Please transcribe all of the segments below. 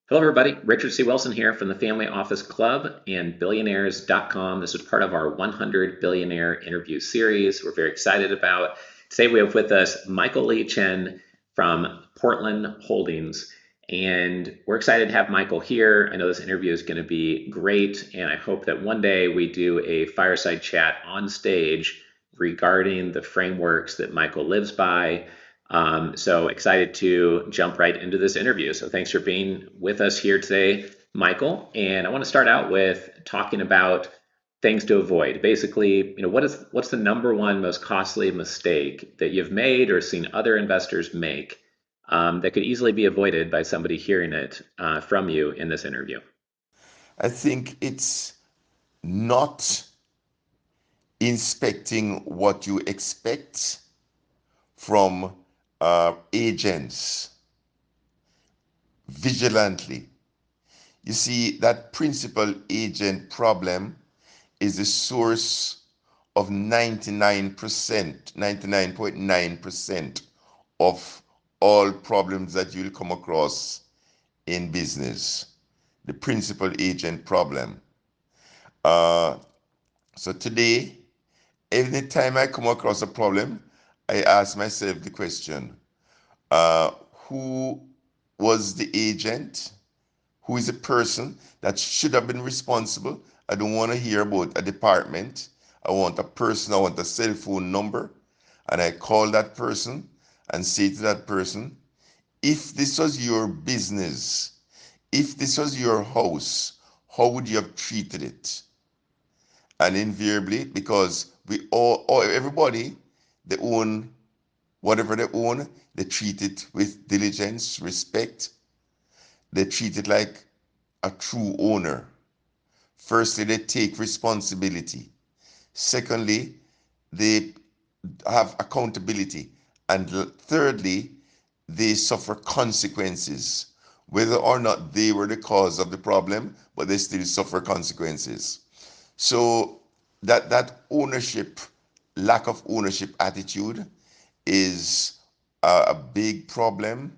Hello, everybody. Richard C. Wilson here from the Family Office Club and Billionaires.com. This is part of our 100 Billionaire interview series we're very excited about. Today we have with us Michael Lee Chen from Portland Holdings. And we're excited to have Michael here. I know this interview is going to be great, and I hope that one day we do a fireside chat on stage regarding the frameworks that Michael lives by. So excited to jump right into this interview. So thanks for being with us here today, Michael. And I want to start out with talking about things to avoid. Basically, what's the number one most costly mistake that you've made or seen other investors make that could easily be avoided by somebody hearing it from you in this interview? I think it's not inspecting what you expect from agents vigilantly. You see, that principal agent problem is the source of 99.9% of all problems that you'll come across in business. The principal agent problem. Uh, so today, every time I come across a problem, I ask myself the question, who was the agent? Who is the person that should have been responsible? I don't want to hear about a department. I want a person, I want a cell phone number. And I call that person and say to that person, if this was your business, if this was your house, how would you have treated it? And invariably, because everybody, they own whatever they own, they treat it with diligence, respect. They treat it like a true owner. Firstly, they take responsibility. Secondly, they have accountability. And thirdly, they suffer consequences, whether or not they were the cause of the problem, but they still suffer consequences. So that ownership, lack of ownership attitude is a big problem.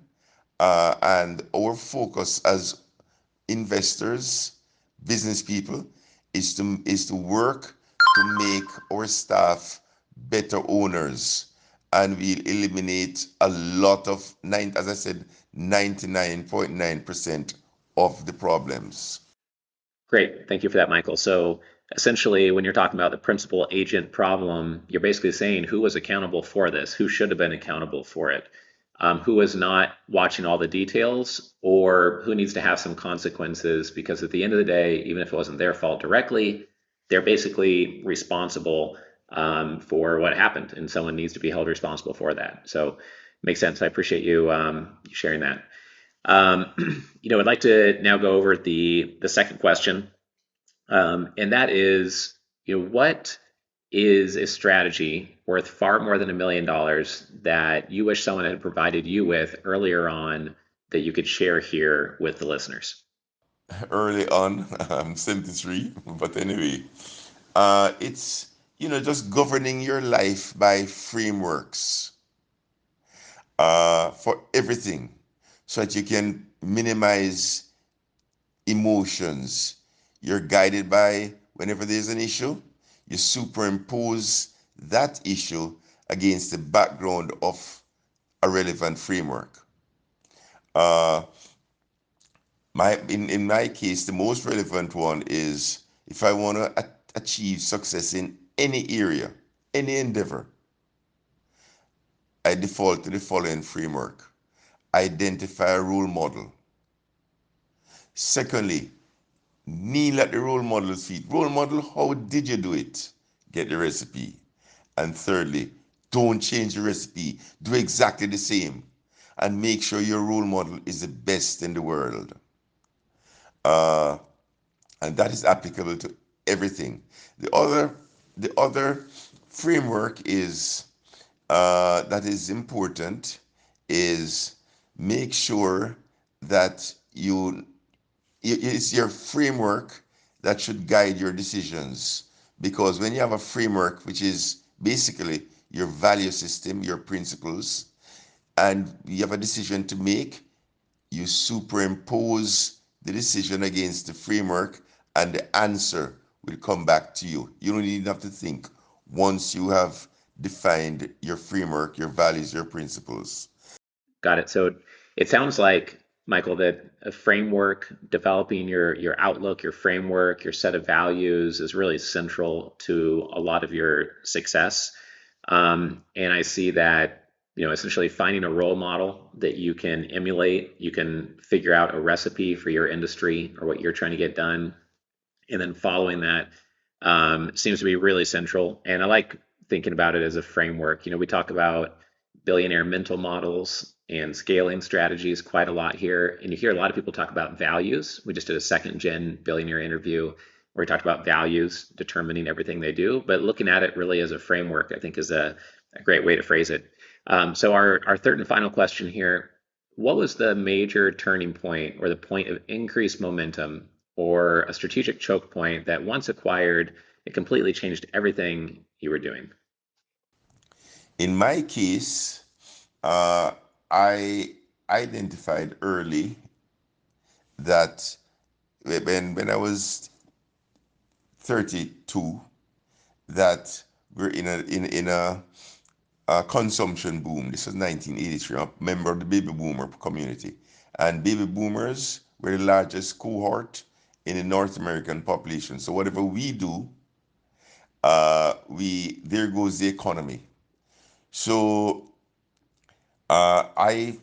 And our focus as investors, business people, is to work to make our staff better owners, and we'll eliminate a lot of as I said, 99.9% of the problems. Great. Thank you for that, Michael. So essentially, when you're talking about the principal agent problem, you're basically saying who was accountable for this, who should have been accountable for it, who was not watching all the details, or who needs to have some consequences because at the end of the day, even if it wasn't their fault directly, they're basically responsible for what happened, and someone needs to be held responsible for that. So makes sense. I appreciate you sharing that. I'd like to now go over the second question, and that is, what is a strategy worth far more than $1 million that you wish someone had provided you with earlier on that you could share here with the listeners? Early on, I'm 73, but anyway, it's just governing your life by frameworks for everything, so that you can minimize emotions. You're guided by, whenever there's an issue, you superimpose that issue against the background of a relevant framework. Uh, in my case, the most relevant one is, if I want to achieve success in any area, any endeavor, I default to the following framework. Identify a role model. Secondly, kneel at the role model's feet. Role model, how did you do it? Get the recipe. And thirdly, don't change the recipe. Do exactly the same. And make sure your role model is the best in the world. Uh, and that is applicable to everything. The other framework is that is important is, make sure that it's your framework that should guide your decisions. Because when you have a framework, which is basically your value system, your principles, and you have a decision to make, you superimpose the decision against the framework, and the answer will come back to you. You don't even have to think once you have defined your framework, your values, your principles. Got it. So it sounds like, Michael, that a framework, developing your outlook, your framework, your set of values is really central to a lot of your success. And I see that, essentially finding a role model that you can emulate, you can figure out a recipe for your industry or what you're trying to get done, and then following that seems to be really central. And I like thinking about it as a framework. We talk about billionaire mental models and scaling strategies quite a lot here. And you hear a lot of people talk about values. We just did a second gen billionaire interview where we talked about values determining everything they do. But looking at it really as a framework, I think, is a great way to phrase it. So our third and final question here: what was the major turning point or the point of increased momentum or a strategic choke point that once acquired, it completely changed everything you were doing? In my case, uh, I identified early that when I was 32, that we're in a consumption boom. This was 1983. I'm a member of the baby boomer community, and baby boomers were the largest cohort in the North American population. So whatever we do, we there goes the economy. So I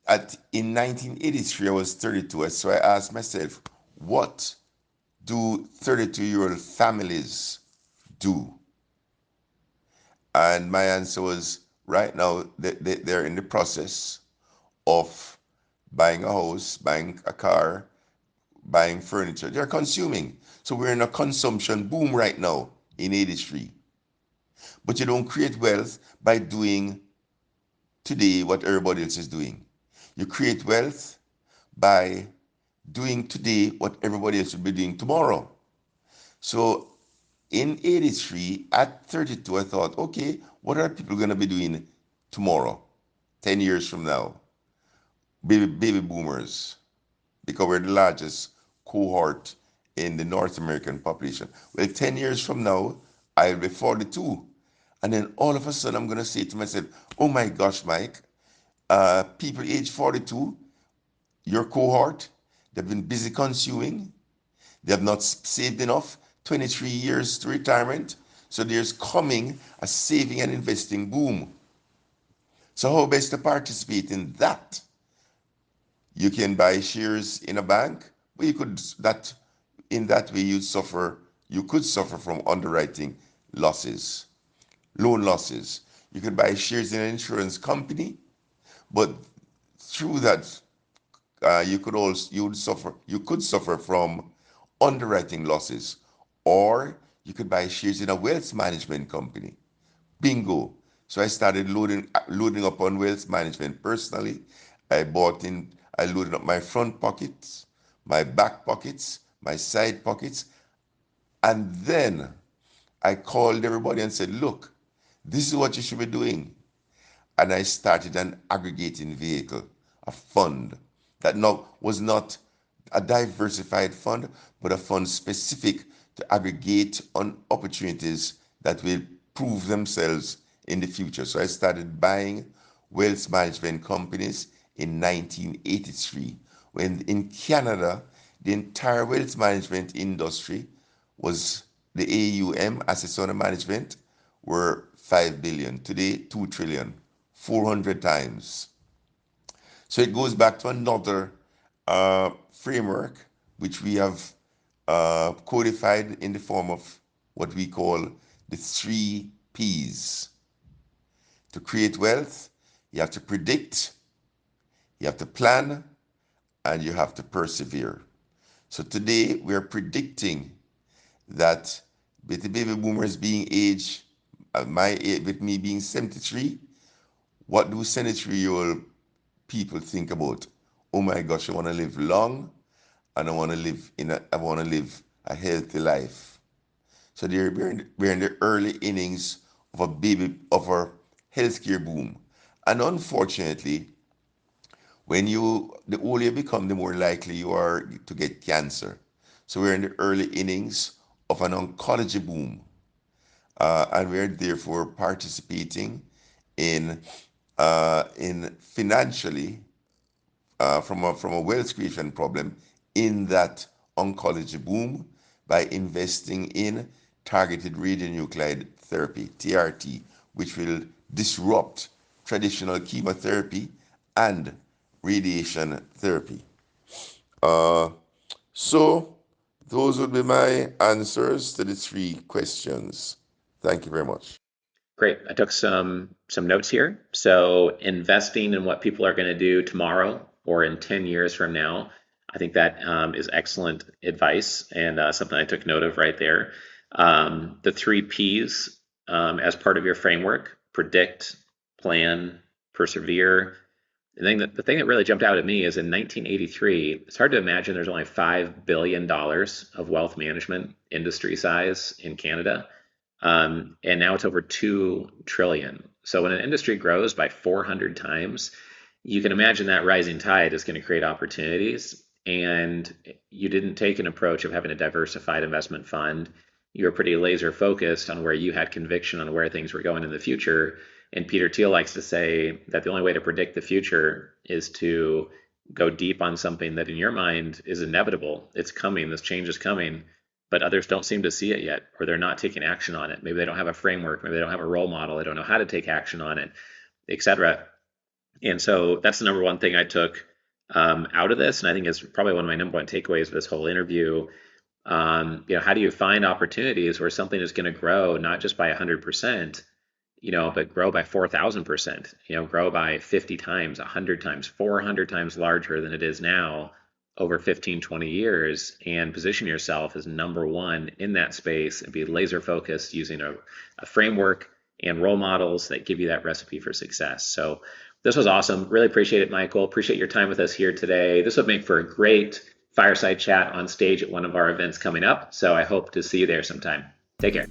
at in 1983 I was 32. So I asked myself, what do 32-year-old families do? And my answer was, right now they're in the process of buying a house, buying a car, buying furniture. They're consuming. So we're in a consumption boom right now in 83. But you don't create wealth by doing today what everybody else is doing. You create wealth by doing today what everybody else will be doing tomorrow. So in 83, at 32, I thought, okay, what are people going to be doing tomorrow, 10 years from now? Baby boomers, because we're the largest cohort in the North American population. Well, 10 years from now, I'll be 42. And then all of a sudden, I'm going to say to myself, oh my gosh, Mike, people age 42, your cohort, they've been busy consuming, they have not saved enough, 23 years to retirement. So there's coming a saving and investing boom. So how best to participate in that? You can buy shares in a bank, but you could that in that way you could suffer from underwriting losses, loan losses. You could buy shares in an insurance company, but through that you could suffer from underwriting losses, or you could buy shares in a wealth management company. Bingo. So I started loading up on wealth management personally. I loaded up my front pockets, my back pockets, my side pockets, and then I called everybody and said, look, this is what you should be doing. And I started an aggregating vehicle, a fund that was not a diversified fund, but a fund specific to aggregate on opportunities that will prove themselves in the future. So I started buying wealth management companies in 1983, when in Canada, the entire wealth management industry was the AUM, assets under management, were 5 billion. Today, 2 trillion, 400 times. So it goes back to another framework, which we have codified in the form of what we call the 3 Ps. To create wealth, you have to predict, you have to plan, and you have to persevere. So today we're predicting that with the baby boomers being age, my age, with me being 73, what do 73-year-old people think about? Oh my gosh, I want to live long, and I want to live a healthy life. So we're in the early innings of a healthcare boom. And unfortunately, The older you become, the more likely you are to get cancer. So we're in the early innings of an oncology boom, and we're therefore participating in financially from a wealth creation problem in that oncology boom by investing in targeted radionuclide therapy, TRT, which will disrupt traditional chemotherapy and radiation therapy. Uh, so those would be my answers to the three questions. Thank you very much. Great. I took some notes here. So investing in what people are going to do tomorrow or in 10 years from now, I think that is excellent advice and something I took note of right there. The three P's as part of your framework: predict, plan, persevere. The thing that really jumped out at me is in 1983, it's hard to imagine there's only $5 billion of wealth management industry size in Canada. And now it's over 2 trillion. So when an industry grows by 400 times, you can imagine that rising tide is going to create opportunities. And you didn't take an approach of having a diversified investment fund. You were pretty laser focused on where you had conviction on where things were going in the future. And Peter Thiel likes to say that the only way to predict the future is to go deep on something that in your mind is inevitable. It's coming, this change is coming, but others don't seem to see it yet, or they're not taking action on it. Maybe they don't have a framework, maybe they don't have a role model, they don't know how to take action on it, etc. And so that's the number one thing I took out of this, and I think is probably one of my number one takeaways of this whole interview. How do you find opportunities where something is going to grow not just by 100%, but grow by 4,000%, grow by 50 times, 100 times, 400 times larger than it is now over 15, 20 years, and position yourself as number one in that space and be laser focused using a framework and role models that give you that recipe for success. So this was awesome. Really appreciate it, Michael. Appreciate your time with us here today. This would make for a great fireside chat on stage at one of our events coming up. So I hope to see you there sometime. Take care.